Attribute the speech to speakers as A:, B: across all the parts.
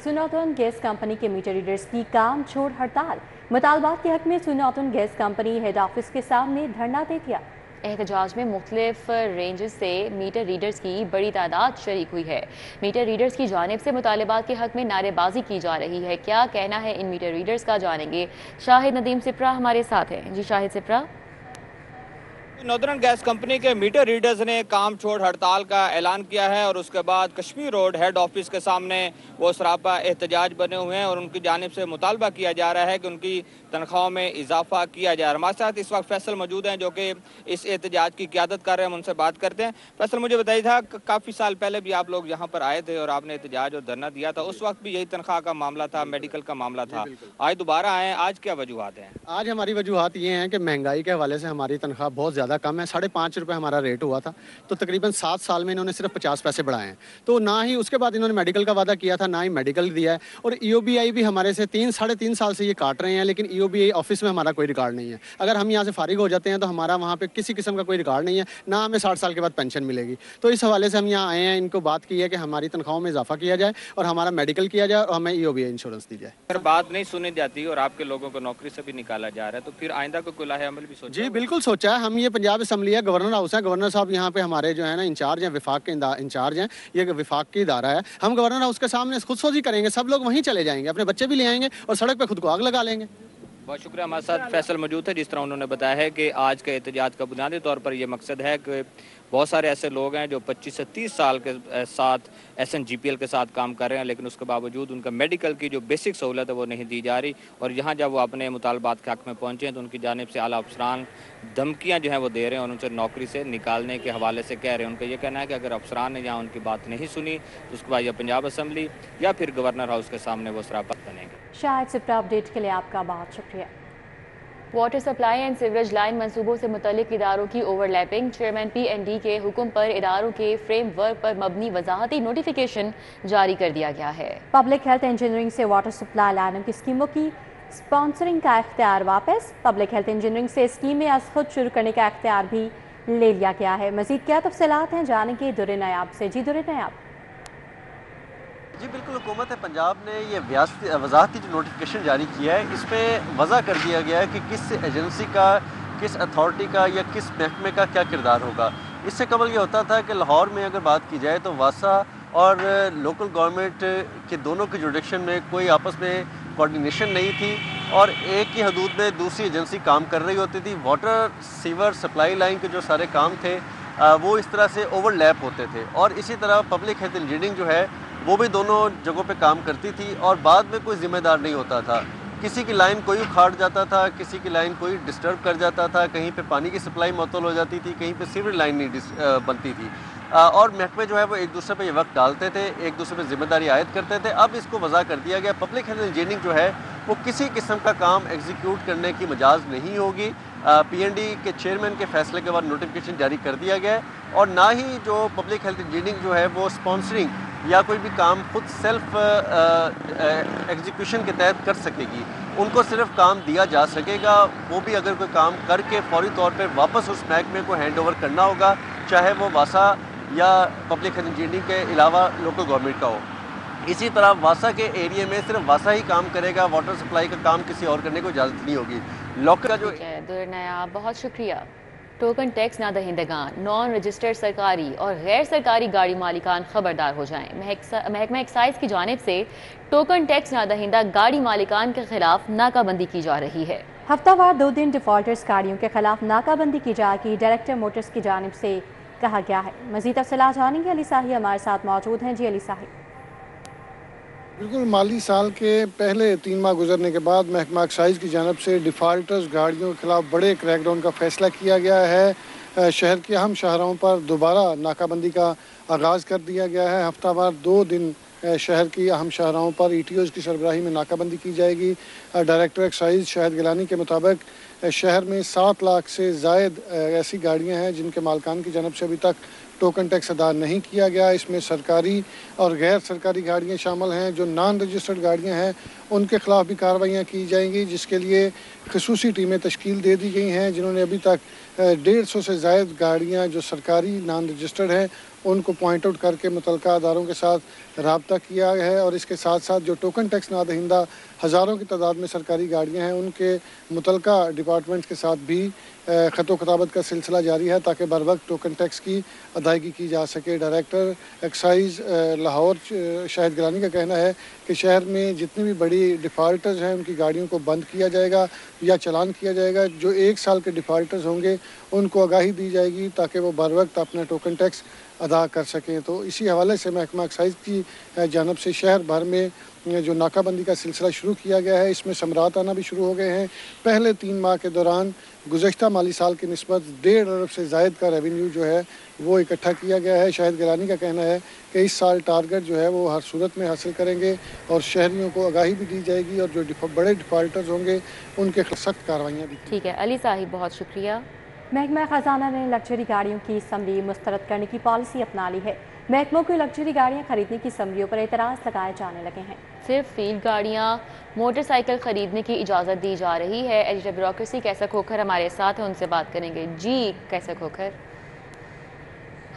A: सुनौतन gas company के readers readers की काम छोड़ हड़ताल। मुतालबात के हक में सुनौतन गैस कंपनी हेड ऑफिस के सामने धरना दे दिया।
B: एहतजाज में मुख्तलिफ रेंजेस से मीटर रीडर्स की बड़ी तादाद शरीक हुई है। मीटर रीडर्स की जानिब से मुतालबात के हक में नारेबाजी की जा रही है। क्या कहना है इन मीटर रीडर्स का, जानेंगे। शाहिद नदीम सिप्रा हमारे साथ हैं। जी Shahid Sipra.
C: Northern gas company के मीटर रीडर्स ने काम छोड़ हड़ताल का ऐलान किया है और उसके बाद कश्मीर रोड हेड ऑफिस के सामने वो सरापा एहतजाज बने हुए हैं और उनकी जानिब से मुतालबा किया जा रहा है कि उनकी तनख्वाहों में इजाफा किया जाए। हमारे साथ इस वक्त फैसल मौजूद हैं जो कि इस एहतजाज की क़यादत कर रहे हैं, हम उनसे बात करते हैं। फैसल, मुझे बताइए था काफ़ी साल पहले भी आप लोग यहाँ पर आए थे और आपने एहतजाज और धरना दिया था, उस वक्त भी यही तनख्वाह का मामला था, मेडिकल का मामला था। आज दोबारा आए हैं, आज क्या वजूहत हैं?
D: आज हमारी वजूहत ये हैं कि महंगाई के हवाले से हमारी तनख्वाह बहुत ज़्यादा कम है। 5.5 रुपये हमारा रेट हुआ था, तो तकरीबन 7 साल में इन्होंने सिर्फ 50 पैसे बढ़ाए हैं। तो ना ही उसके बाद इन्होंने मेडिकल का वादा किया था, ना ही मेडिकल दिया है। और EOBI भी हमारे से 3-3.5 साल से ये काट रहे हैं, लेकिन EOBI ऑफिस में हमारा कोई रिकॉर्ड नहीं है। अगर हम यहाँ से फारिग हो जाते हैं तो हमारा वहाँ पे किसी किस्म का कोई रिकॉर्ड नहीं है, ना हमें 60 साल के बाद पेंशन मिलेगी। तो इस हवाले से हम यहाँ आए हैं, इनको बात की है कि हमारी तनख्वाहों में इजाफा किया जाए और हमारा मेडिकल किया जाए और हमें EOBI इंश्योरेंस दी जाए।
C: अगर बात नहीं सुनी जाती और आपके लोगों को नौकरी से भी निकाला जा रहा है तो फिर आइंदा को कोई लाहे अमल भी सोचा?
D: जी बिल्कुल सोचा है। हम ये पंजाब असम्बली है, गवर्नर हाउस है, गवर्नर साहब यहाँ पे हमारे जो है ना इंचार्ज हैं, विफाक के इंचार्ज हैं। ये विफाक की इदारा है। हम गवर्नर हाउस के सामने खुदसोजी करेंगे, सब लोग वहीं चले जाएंगे, अपने बच्चे भी ले आएंगे और सड़क पे खुद को आग लगा लेंगे।
C: बहुत शुक्रिया। हमारे साथ फैसल मौजूद है। जिस तरह उन्होंने बताया है कि आज के एहतजाज का बुनियादी तौर पर यह मकसद है कि बहुत सारे ऐसे लोग हैं जो 25 से 30 साल के साथ SNGPL के साथ काम कर रहे हैं, लेकिन उसके बावजूद उनका मेडिकल की जो बेसिक सहूलत है वो नहीं दी जा रही। और यहाँ जब वो अपने मुतालबात के हक़ में पहुँचे हैं तो उनकी जानिब से आला अफसरान धमकियाँ जो हैं वो दे रहे हैं और उनसे नौकरी से निकालने के हवाले से कह रहे हैं। उनका ये कहना है कि अगर अफसरान ने यहाँ उनकी बात नहीं सुनी तो उसके बाद या पंजाब असम्बली या फिर गवर्नर हाउस के सामने वो सरापा बनेंगे।
A: शायद सिप्रा अपडेट के लिए आपका बहुत शुक्रिया।
B: Water supply and sewerage line मंसूबों से मुतल्लिक इदारों की ओवरलैपिंग। चेयरमैन PND के हुक्म पर इदारों के फ्रेम वर्क पर मबनी वजाहती नोटिफिकेशन जारी कर दिया गया है।
A: पब्लिक हेल्थ इंजीनियरिंग से वाटर सप्लाई लाइनों की स्कीमों की स्पॉन्सरिंग का इख्तियार वापस। पब्लिक हेल्थ इंजीनियरिंग से स्कीमें आज खुद शुरू करने का इख्तियार भी ले लिया गया है। मजीद क्या तफसीलात हैं, जानेंगे दुर्रे नायाब से। जी दुर्रे नायाब।
E: जी बिल्कुल, हुकूमत पंजाब ने ये वजाहती जो नोटिफिकेशन जारी किया है, इसमें वज़ा कर दिया गया है कि किस एजेंसी का, किस अथॉरिटी का या किस महकमे का क्या किरदार होगा। इससे कबल ये होता था कि लाहौर में अगर बात की जाए तो वासा और लोकल गवर्नमेंट के दोनों के जुडिक्शन में कोई आपस में कोऑर्डिनेशन नहीं थी और एक ही हदूद में दूसरी एजेंसी काम कर रही होती थी। वाटर सीवर सप्लाई लाइन के जो सारे काम थे वो इस तरह से ओवरलैप होते थे और इसी तरह पब्लिक हेल्थ इंजीनियरिंग जो है वो भी दोनों जगहों पे काम करती थी और बाद में कोई ज़िम्मेदार नहीं होता था। किसी की लाइन कोई उखाड़ जाता था, किसी की लाइन कोई डिस्टर्ब कर जाता था, कहीं पे पानी की सप्लाई मुअत्तल हो जाती थी, कहीं पे सीवरेज लाइन नहीं बनती थी और महकमे जो है वो एक दूसरे पे ये वक्त डालते थे, एक दूसरे पे जिम्मेदारी आयद करते थे। अब इसको वज़ा कर दिया गया, पब्लिक हेल्थ इंजीनियरिंग जो है वो किसी किस्म का काम एग्जीक्यूट करने की मजाज नहीं होगी। PND के चेयरमैन के फैसले के बाद नोटिफिकेशन जारी कर दिया गया है और ना ही जो पब्लिक हेल्थ इंजीनियरिंग जो है वो स्पॉन्सरिंग या कोई भी काम खुद सेल्फ एग्जीक्यूशन के तहत कर सकेगी। उनको सिर्फ काम दिया जा सकेगा, वो भी अगर कोई काम करके फौरी तौर पे वापस उस महकमे को हैंड ओवर करना होगा, चाहे वो वासा या पब्लिक हेल्थ इंजीनियरिंग के अलावा लोकल गवर्नमेंट का हो। इसी तरह वासा के एरिया में सिर्फ वासा ही काम करेगा, वाटर सप्लाई का काम किसी और करने को इजाज़त नहीं होगी। लोकल का जो
B: दुर्नया, बहुत शुक्रिया। टोकन टैक्स ना दहिंदगान, नॉन रजिस्टर्ड सरकारी और गैर सरकारी गाड़ी मालिकान खबरदार हो जाएं। महकमा एक्साइज की जानिब से टोकन टैक्स ना दहिंदा गाड़ी मालिकान के खिलाफ नाकाबंदी की जा रही है।
A: हफ्तावार 2 दिन डिफॉल्टर्स गाड़ियों के खिलाफ नाकाबंदी की जाएगी, डायरेक्टर मोटर्स की जानिब से कहा गया है। मजीद तफसीलात जानेंगे, अली साही हमारे साथ मौजूद हैं। जी अली साही।
F: बिल्कुल, माली साल के पहले 3 माह गुजरने के बाद महकमा एक्साइज की जानब से डिफ़ाल्टर्स गाड़ियों के खिलाफ बड़े क्रैकडाउन का फैसला किया गया है। शहर के अहम शाहराहों पर दोबारा नाकाबंदी का आगाज़ कर दिया गया है। हफ्तावार 2 दिन शहर की अहम शाहराहों पर ETOs की सरबराही में नाकाबंदी की जाएगी। डायरेक्टर एक्साइज शाहिद गिलानी के मुताबिक शहर में 7 लाख से ज़ायद ऐसी गाड़ियाँ हैं जिनके मालकान की जानब से अभी तक टोकन टैक्स अदा नहीं किया गया। इसमें सरकारी और गैर सरकारी गाड़ियां शामिल हैं। जो नॉन रजिस्टर्ड गाड़ियां हैं उनके खिलाफ भी कार्रवाइयाँ की जाएंगी, जिसके लिए खसूसी टीमें तश्कील दे दी गई हैं, जिन्होंने अभी तक 150 से ज़ायद गाड़ियां जो सरकारी नॉन रजिस्टर्ड हैं उनको पॉइंट आउट करके मुतलका अदारों के साथ रब्ता किया है। और इसके साथ साथ जो टोकन टैक्स नादहिंदा हज़ारों की तादाद में सरकारी गाड़ियाँ हैं, उनके मुतलका डिपार्टमेंट के साथ भी ख़तो खताबत का सिलसिला जारी है ताकि बर वक्त टोकन टैक्स की अदायगी की जा सके। डायरेक्टर एक्साइज़ लाहौर शाहिद गिलानी का कहना है कि शहर में जितनी भी बड़ी डिफ़ाल्टर्स हैं उनकी गाड़ियों को बंद किया जाएगा या चालान किया जाएगा। जो 1 साल के डिफ़ाल्टर्स होंगे उनको आगाही दी जाएगी ताकि वो बर वक्त अपना टोकन टैक्स अदा कर सकें। तो इसी हवाले से महकमा एक्साइज़ की जानब से शहर भर में जो नाकाबंदी का सिलसिला शुरू किया गया है, इसमें समरात आना भी शुरू हो गए हैं। पहले 3 माह के दौरान गुज़श्ता माली साल की निस्बत 1.5 अरब से ज़ायद का रेवेन्यू जो है वो इकट्ठा किया गया है। शाहिद गिलानी का कहना है कि इस साल टारगेट जो है वो हर सूरत में हासिल करेंगे और शहरियों को आगाही भी दी जाएगी और जो बड़े डिफ़ाल्टर्स होंगे उनके सख्त कार्रवाइयाँ भी।
B: ठीक है अली साहिब, बहुत शुक्रिया।
A: महकमा खजाना ने लग्जरी गाड़ियों की समरी मुस्तरद करने की पॉलिसी अपना ली है। महकमों को लग्जरी गाड़ियां खरीदने की समरियों पर एतराज़ लगाए जाने लगे हैं।
B: सिर्फ फील्ड गाड़ियां, मोटरसाइकिल खरीदने की इजाज़त दी जा रही है। एडिटर ब्यूरोक्रेसी कैसा खोखर हमारे साथ है, उनसे बात करेंगे। जी कैसा खोखर।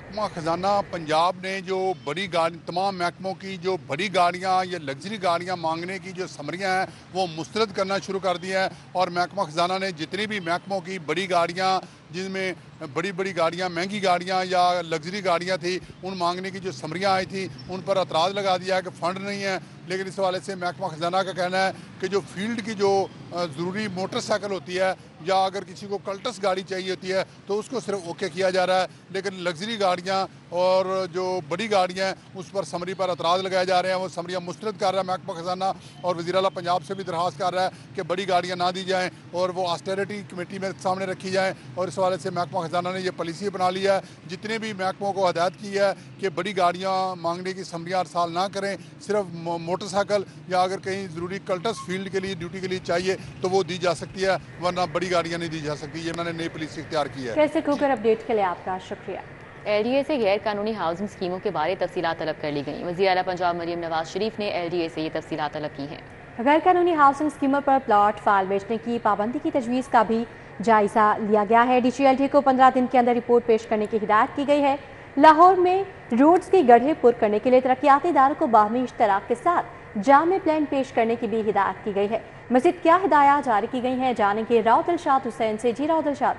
G: महकमा खजाना पंजाब ने जो बड़ी गाड़ी, तमाम महकमों की जो बड़ी गाड़ियाँ या लग्जरी गाड़ियाँ मांगने की जो समरियाँ हैं वो मुस्तरद करना शुरू कर दिया है। और महकमा खजाना ने जितनी भी महकमों की बड़ी गाड़ियाँ, जिनमें बड़ी बड़ी गाड़ियाँ, महंगी गाड़ियाँ या लग्जरी गाड़ियाँ थी, उन मांगने की जो समरियाँ आई थी उन पर एतराज़ लगा दिया है कि फ़ंड नहीं है। लेकिन इस हवाले से महकमा खजाना का कहना है कि जो फील्ड की जो ज़रूरी मोटरसाइकिल होती है या अगर किसी को कल्टस गाड़ी चाहिए होती है तो उसको सिर्फ ओके किया जा रहा है, लेकिन लग्जरी गाड़ियाँ और जो बड़ी गाड़ियाँ हैं उस पर समरी पर एतराज़ लगाए जा रहे हैं। वो समरियाँ मुस्तरद कर रहा है महकमा खजाना और वज़ीर आला पंजाब से भी दरख्वास्त कर रहा है कि बड़ी गाड़ियाँ ना दी जाएँ और वो ऑस्टेरिटी कमेटी में सामने रखी जाएँ। और इस हवाले से महकमा खजाना ने यह पॉलिसी बना लिया है, जितने भी महकमों को हदायत की है कि बड़ी गाड़ियाँ मांगने की समरियाँ अरसाल ना करें, सिर्फ मोटरसाइकिल या अगर कहीं ज़रूरी कल्टस फील्ड के लिए ड्यूटी के लिए चाहिए तो वो दी जा सकती है, वरना बड़ी गाड़ियाँ नहीं दी जा सकती। ये इन्होंने नई पॉलिसी इख्तियार की है।
A: कैसे खोकर अपडेट के लिए आपका शुक्रिया।
B: LDA से गैर कानूनी हाउसिंग स्कीमों के बारे तफसीलात तलब कर ली गई। वज़ीर आला पंजाब मरियम नवाज शरीफ ने LDA से ये तफसीलात तलब की हैं।
A: गैर कानूनी हाउसिंग स्कीमों पर प्लॉट फाइल बेचने की पाबंदी की तजवीज़ का भी जायजा लिया गया है। DGLT को 15 दिन के अंदर रिपोर्ट पेश करने की हिदायत की गई है। लाहौर में रोड्स की गड्ढे पुर करने के लिए तरक्याती इदारों को बाहमी इश्तराक के साथ जामे प्लान पेश करने की भी हिदायत की गई है। मज़ीद क्या हिदायत जारी की गई हैं, जानेंगे राव दिलशाद हुसैन से। जी राव दिलशाद।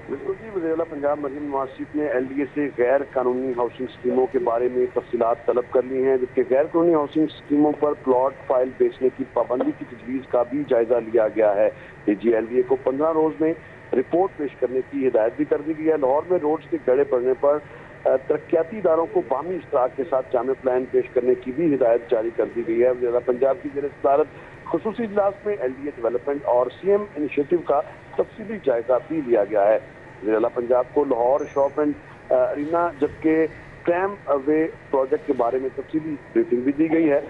H: बिल्कुल जी, वज़ीर आला पंजाब मरियम नवाज शरीफ ने LDA से गैर कानूनी हाउसिंग स्कीमों के बारे में तफसीलात तलब कर ली हैं, जबकि गैर कानूनी हाउसिंग स्कीमों पर प्लॉट फाइल बेचने की पाबंदी की तजवीज़ का भी जायजा लिया गया है। DGLDA को 15 रोज में रिपोर्ट पेश करने की हिदायत भी कर दी गई है। लाहौर में रोड्स के गड्ढे पड़ने पर तरक्याती इदारों को बाहमी इश्तराक के साथ जामे प्लान पेश करने की भी हिदायत जारी कर दी गई है। वज़ीर आला पंजाब की ज़ेर सदारत ख़ुसूसी इजलास में LDA डेवलपमेंट और CM इनिशिएटिव का तफसीली जायजा भी लिया गया है। वज़ीर आला पंजाब को लाहौर शॉप एंड अरीना जबकि ट्रैम वे प्रोजेक्ट के बारे में तफसीली ब्रीफिंग भी दी गई है।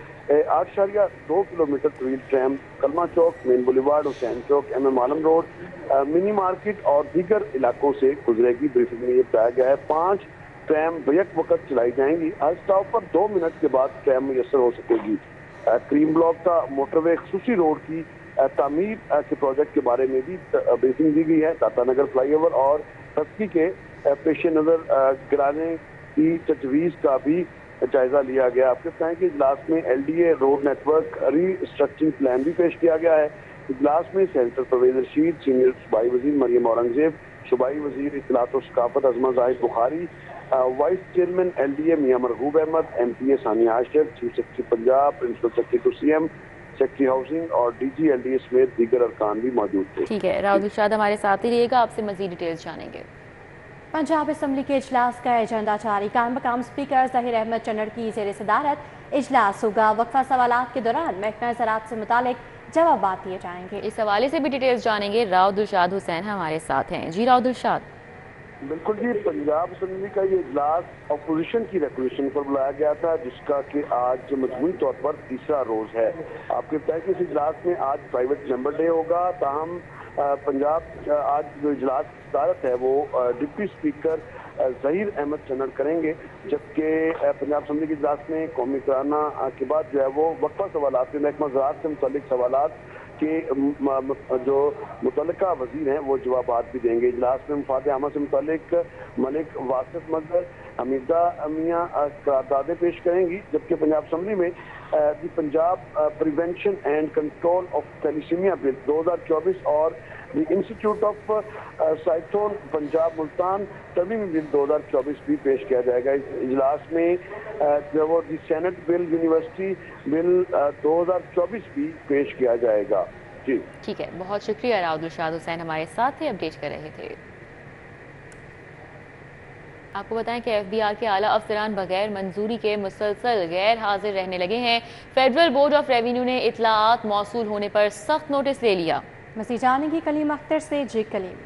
H: 8.2 किलोमीटर तवील ट्रैम कलमा चौक, मेन बुलेवार्ड, हुसैन चौक, MM आलम रोड, मिनी मार्केट और दीगर इलाकों से गुजरेगी। ब्रीफिंग में ये बताया गया है 5 ट्रैम बैक वक्त चलाई जाएंगी। हर स्टॉप पर 2 मिनट के बाद ट्रैम मुयसर हो सकेगी। क्रीम ब्लॉक का मोटरवे खसूसी रोड की तामीर के प्रोजेक्ट के बारे में भी ब्रीफिंग दी गई है। दाता नगर फ्लाईओवर और तस्की के पेश नज़र गिराने की तजवीज़ का भी जायजा लिया गया। आपके बताएं कि इजलास में LDA road network restructuring plan भी पेश किया गया है। इजलास में सेनेटर परवेज रशीद, सीनियर सूबाई वजीर मरियम औरंगजेब, सूबाई वजीर इत्तलात और सकाफत Azma Zahid Bukhari, vice chairman LDA Mian Marghoob Ahmad, MPA Sania Ashir, chief secretary Punjab, principal secretary to CM, secretary housing और DG LDA समेत दीगर अरकान भी मौजूद थे।
B: ठीक है, राव दिलशाद हमारे साथ ही रहिएगा, आपसे मजीद डिटेल्स जानेंगे।
A: पंजाब असम्बली के इजलास का एजेंडा जारी। कायम मकाम स्पीकर ज़हीर अहमद चन्नड़ की ज़ेर सदारत इजलास होगा। वक्फा सवालात के दौरान महकमा ज़राअत से मुतालिक जवाब दिए जाएंगे।
B: इस हवाले से भी डिटेल्स जानेंगे। राव दिलशाद हुसैन हमारे साथ हैं। जी राव दिलशाद।
H: बिल्कुल जी, पंजाब असम्बली का ये इजलास अपोजिशन की रेजोल्यूशन पर बुलाया गया था, जिसका कि आज मजमूई तौर पर तीसरा रोज है। आपके बताया कि इस इजलास में आज प्राइवेट मेंबर डे होगा। ताहम पंजाब आज जो इजलास की सदारत है वो डिप्टी स्पीकर ज़हीर अहमद चन्नड़ करेंगे, जबकि पंजाब असम्बली के इजलास में कौमी कराना के बाद जो है वो वक्फा सवालात में महकमा ज़राअत से मुतालिक सवालात کے جو متعلقہ وزیر ہیں وہ جوابات بھی دیں گے۔ اجلاس میں مفاد عامہ سے متعلق ملک واسف مظہر، حمیدہ میاں قراردادیں پیش کریں گی، جبکہ پنجاب اسمبلی میں the Punjab prevention and control of thalassemia bill 2024 اور دی انسٹیٹیوٹ آف سائٹون پنجاب ملتان ترمیمی بل 2024 بھی پیش کیا جائے گا۔ اس اجلاس میں جو وہ دی سینٹ بل یونیورسٹی بل 2024 بھی پیش کیا جائے گا۔ جی
B: ٹھیک ہے، بہت شکریہ راؤد الرشاد حسین ہمارے ساتھ تھے، اپڈیٹ کر رہے تھے۔ آپ کو بتائیں کہ ایف بی آر کے اعلیٰ افسران بغیر منظوری کے مسلسل غیر حاضر رہنے لگے ہیں۔ فیڈرل بورڈ آف ریونیو نے اطلاعات موصول ہونے پر سخت نوٹس لے لیا۔
A: مزید جانیں گے کلیم اختر سے۔ جی کلیم۔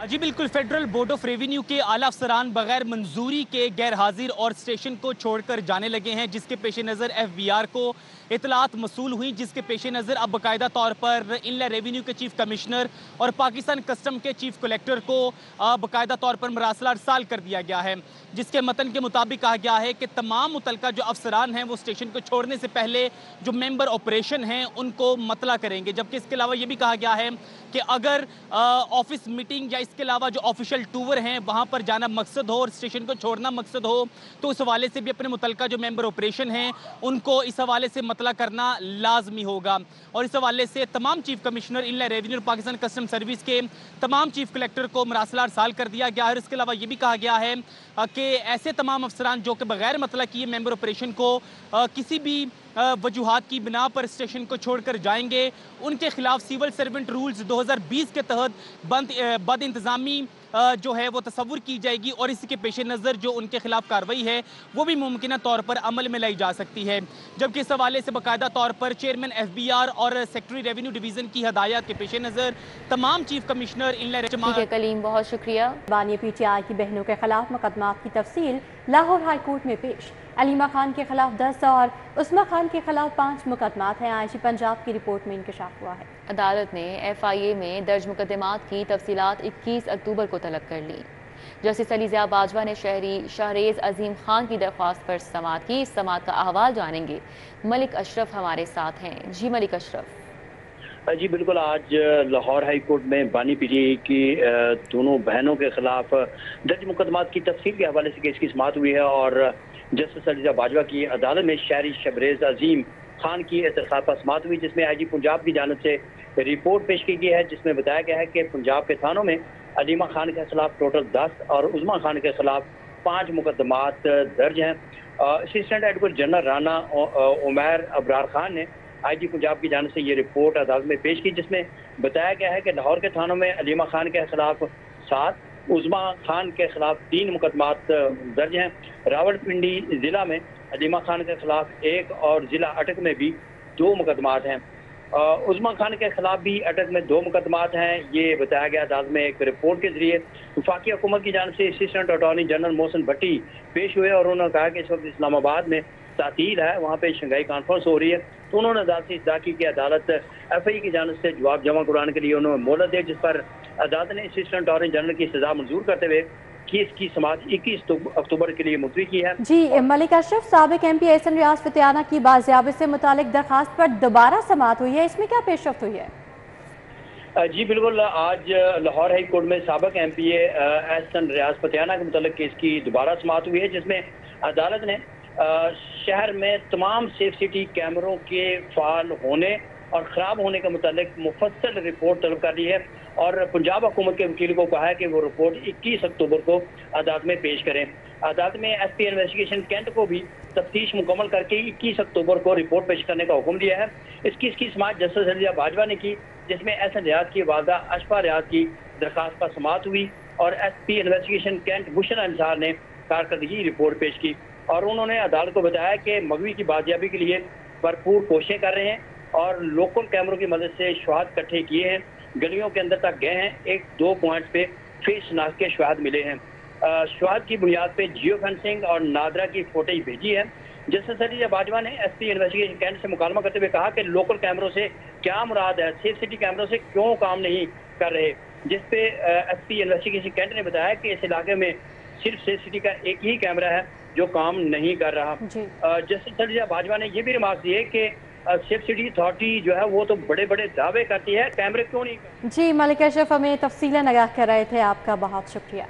I: جی بالکل، فیڈرل بورڈ آف ریونیو کے اعلیٰ افسران بغیر منظوری کے غیر حاضر اور اسٹیشن کو چھوڑ کر جانے لگے ہیں، جس کے پیش نظر ایف بی آر کو اطلاعات موصول ہوئی، جس کے پیش نظر اب باقاعدہ طور پر انلینڈ ریونیو کے چیف کمشنر اور پاکستان کسٹم کے چیف کلیکٹر کو باقاعدہ طور پر مراسلہ ارسال کر دیا گیا ہے، جس کے متن کے مطابق کہا گیا ہے کہ تمام متعلقہ جو افسران ہیں وہ اسٹیشن کو چھوڑنے سے پہلے جو ممبر آپریشن ہیں ان کو مطلع کریں گے، جبکہ اس کے علاوہ یہ بھی کہا گیا ہے کہ اگر آفس میٹنگ یا اس کے علاوہ جو آفیشل ٹور ہیں وہاں پر جانا مقصد ہو اور اسٹیشن کو چھوڑنا مقصد ہو تو اس حوالے سے بھی اپنے متعلقہ جو ممبر آپریشن ہیں ان کو اس حوالے سے مطلع کرنا لازمی ہوگا۔ اور اس حوالے سے تمام چیف کمشنر انلینڈ ریونیو اور پاکستان کسٹم سروس کے تمام چیف کلیکٹر کو مراسلہ ارسال کر دیا گیا ہے۔ اس کے علاوہ یہ بھی کہا گیا ہے کہ ایسے تمام افسران جو کہ بغیر مطلع کیے ممبر آپریشن کو کسی بھی وجوہات کی بنا پر اسٹیشن کو چھوڑ کر جائیں گے، ان کے خلاف سیول سرونٹ رولز 2020 کے تحت بد انتظامی جو ہے وہ تصور کی جائے گی، اور اسی کے پیش نظر جو ان کے خلاف کارروائی ہے وہ بھی ممکنہ طور پر عمل میں لائی جا سکتی ہے۔ جبکہ اس حوالے سے باقاعدہ طور پر چیئرمین ایف بی آر اور سیکٹری ریونیو ڈویژن کی ہدایات کے پیش نظر تمام چیف کمشنر
B: ٹھیک ہے کلیم، بہت شکریہ۔
A: بانی پی ٹی آئی کی بہنوں کے خلاف مقدمات کی تفصیل لاہور ہائی کورٹ میں پیش۔ علیمہ خان کے خلاف 10 اور عثمہ خان کے خلاف 5 مقدمات ہیں۔ آئی جی پنجاب کی رپورٹ میں انکشاف ہوا ہے۔
B: عدالت نے ایف آئی اے میں درج مقدمات کی تفصیلات 21 اکتوبر کو طلب کر لی۔ جسٹس علی ضیاء باجوہ نے شہری شہریز عظیم خان کی درخواست پر سماعت کی۔ اس سماعت کا احوال جانیں گے، ملک اشرف ہمارے ساتھ ہیں۔ جی ملک اشرف۔
J: جی بالکل، آج لاہور ہائی کورٹ میں بانی پی ٹی آئی کی دونوں بہنوں کے خلاف درج مقدمات کی تفصیل کے حوالے سے کیس کی سماعت ہوئی ہے، اور جسٹس علی ضیاء باجوہ کی عدالت میں شہری شہریز عظیم خان کی درخواست پر سماعت ہوئی، جس میں آئی جی پنجاب کی جانب سے رپورٹ پیش کی گئی ہے، جس میں بتایا گیا ہے کہ پنجاب کے تھانوں میں علیمہ خان کے خلاف ٹوٹل 10 اور عظمہ خان کے خلاف 5 مقدمات درج ہیں۔ Assistant advocate general Rana Umair Abrar Khan نے آئی جی پنجاب کی جانب سے یہ رپورٹ عدالت میں پیش کی، جس میں بتایا گیا ہے کہ لاہور کے تھانوں میں علیمہ خان کے خلاف 7، عظمہ خان کے خلاف 3 مقدمات درج ہیں۔ راولپنڈی ضلع میں علیمہ خان کے خلاف 1 اور ضلع اٹک میں بھی 2 مقدمات ہیں۔ عظمہ خان کے خلاف بھی اٹک میں 2 مقدمات ہیں، یہ بتایا گیا عدالت میں ایک رپورٹ کے ذریعے۔ وفاقی حکومت کی جانب سے اسسٹنٹ اٹارنی جنرل محسن بھٹی پیش ہوئے، اور انہوں نے کہا کہ اس وقت اسلام آباد میں تعطیل ہے، وہاں پہ شنگھائی کانفرنس ہو رہی ہے، تو انہوں نے عدالت سے اطلاع کی کہ عدالت ایف آئی کی جانب سے جواب جمع کرانے کے لیے انہوں نے مہلت دی، جس پر عدالت نے اسسٹنٹ اٹارنی جنرل کی سزا منظور کرتے ہوئے کیس کی سماعت 21 اکتوبر کے لیے ملتوی کی ہے۔
A: جی ملک اشرف، سابق ایم پی احسن ریاض فتیانہ کی بازیابی سے متعلق درخواست پر دوبارہ سماعت ہوئی ہے، اس میں کیا پیش رفت ہوئی ہے؟
J: جی بالکل، آج لاہور ہائی کورٹ میں سابق ایم پی اے احسن ریاض فتیانہ کے متعلق کیس کی دوبارہ سماعت ہوئی ہے، جس میں عدالت نے شہر میں تمام سیف سٹی کیمروں کے فعال ہونے اور خراب ہونے کے متعلق مفصل رپورٹ طلب کر لی ہے، اور پنجاب حکومت کے وکیل کو کہا ہے کہ وہ رپورٹ 21 اکتوبر کو عدالت میں پیش کریں۔ عدالت میں ایس پی انویسٹیگیشن کینٹ کو بھی تفتیش مکمل کر کے 21 اکتوبر کو رپورٹ پیش کرنے کا حکم دیا ہے۔ اس کیس کی سماعت جسٹس علی ضیاء باجوہ نے کی، جس میں احسن ریاض کی والدہ اشفا ریاض کی درخواست پر سماعت ہوئی، اور ایس پی انویسٹیگیشن کینٹ بشرا انصار نے کارکردگی رپورٹ پیش کی، اور انہوں نے عدالت کو بتایا کہ مغوی کی بازیابی کے لیے بھرپور کوششیں کر رہے ہیں، اور لوکل کیمروں کی مدد سے شواہد اکٹھے کیے ہیں، گلیوں کے اندر تک گئے ہیں، 1-2 پوائنٹس پہ فیس شناخت کے شواہد ملے ہیں۔ شواہد کی بنیاد پہ جیو فینسنگ اور نادرا کی فوٹیج بھیجی ہے۔ جسٹس علی ضیاء باجوہ نے ایس پی انویسٹیگیشن کینٹ سے مکالمہ کرتے ہوئے کہا کہ لوکل کیمروں سے کیا مراد ہے، سیف سٹی کیمروں سے کیوں کام نہیں کر رہے، جس پہ ایس پی انویسٹیگیشن کینٹ نے بتایا کہ اس علاقے میں صرف سیف سٹی کا ایک ہی کیمرہ ہے جو کام نہیں کر رہا۔ جسٹس علی ضیاء باجوہ نے یہ بھی ریمارک دیے کہ सेफ सिटी अथॉरिटी जो है वो तो बड़े बड़े दावे करती है, कैमरे क्यों नहीं?
A: जी मलिक अशरफ, हमें तफसीलन आगाह कर रहे थे, आपका बहुत शुक्रिया।